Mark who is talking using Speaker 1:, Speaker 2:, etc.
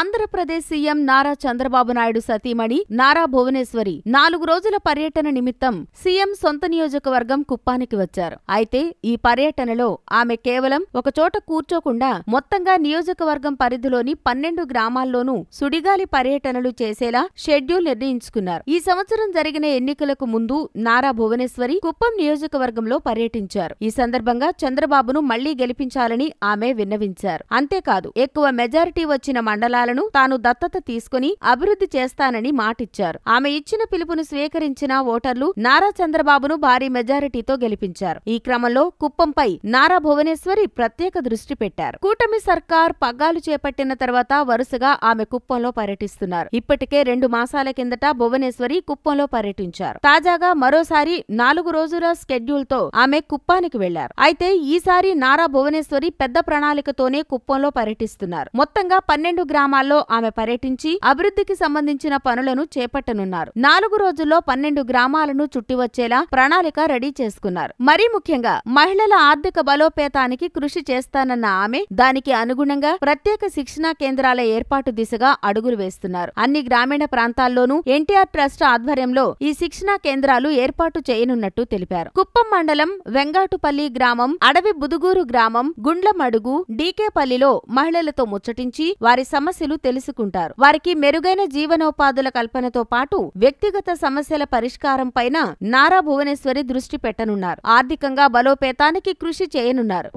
Speaker 1: Andhra Pradesh CM Nara Chandrababu Naidu సతీమణి నారా భువనేశ్వరి 4 రోజుల పర్యటన నిమిత్తం సీఎం సొంత నియోజకవర్గం కుప్పానికి వచ్చారు. అయితే ఈ పర్యటనలో ఆమె కేవలం ఒకచోట కూర్చోకుండా మొత్తంగా నియోజకవర్గం పరిధిలోని 12 గ్రామాల్లోనూ సుడిగాలి పర్యటనలు చేసేలా షెడ్యూల్ నిర్ణయించుకున్నారు. ఈ సంవత్సరం జరిగిన ఎన్నికలకు ముందు నారా భువనేశ్వరి కుప్పం నియోజకవర్గంలో పర్యటించారు. ఈ సందర్భంగా చంద్రబాబును మళ్లీ గెలిపించాలని ఆమె విన్నవించారు. అంతేకాదు ఎక్కువ మెజారిటీ వచ్చిన మండలాలను తాను దత్తత తీసుకుని అభివృద్ధి చేస్తానని మాటిచ్చారు. ఆమె ఇచ్చిన పిలుపును స్వీకరించిన ఓటర్లు నారా చంద్రబాబును భారీ మెజారిటీతో గెలిపించారు. ఈ క్రమంలో కుప్పంపై నారా భువనేశ్వరి ప్రత్యేక దృష్టి పెట్టారు. కూటమి సర్కార్ పగ్గాలు చేపట్టిన తర్వాత వరుసగా ఆమె కుప్పంలో పర్యటిస్తున్నారు. ఇప్పటికే 2 మాసాల కిందట భువనేశ్వరి కుప్పంలో పర్యటించారు. తాజాగా మరోసారి 4 రోజుల స్కెడ్యూల్తో ఆమె కుప్పానికి వెళ్లారు. అయితే ఈసారి నారా భువనేశ్వరి పెద్ద ప్రణాళికతోనే కుప్పంలో పర్యటిస్తున్నారు. మొత్తంగా 12 గ్రామాల్లో ఆమె పర్యటించి అభివృద్ధికి సంబంధించిన పనులను చేపట్టనున్నారు. 4 రోజుల్లో 12 గ్రామాలను చుట్టివచ్చేలా ప్రణాళిక రెడీ చేసుకున్నారు. మరీ ముఖ్యంగా మహిళల ఆర్థిక బలోపేతానికి కృషి చేస్తానన్న ఆమె దానికి అనుగుణంగా ప్రత్యేక శిక్షణా కేంద్రాల ఏర్పాటు దిశగా అడుగులు వేస్తున్నారు. అన్ని గ్రామీణ ప్రాంతాల్లోనూ ఎన్టీఆర్ ట్రస్ట్ ఆధ్వర్యంలో ఈ శిక్షణా కేంద్రాలు ఏర్పాటు చేయనున్నట్టు తెలిపారు. కుప్పం మండలం వెంగాటుపల్లి గ్రామం, అడవి బుదుగూరు గ్రామం, గుండ్లమడుగు, డీకేపల్లిలో మహిళలతో ముచ్చటించి వారి సమస్యలు తెలుసుకుంటారు. వారికి మెరుగైన జీవనోపాధుల కల్పనతో పాటు వ్యక్తిగత సమస్యల పరిష్కారంపైన నారా భువనేశ్వరి దృష్టి పెట్టనున్నారు. ఆర్థికంగా బలోపేతానికి కృషి చేయనున్నారు.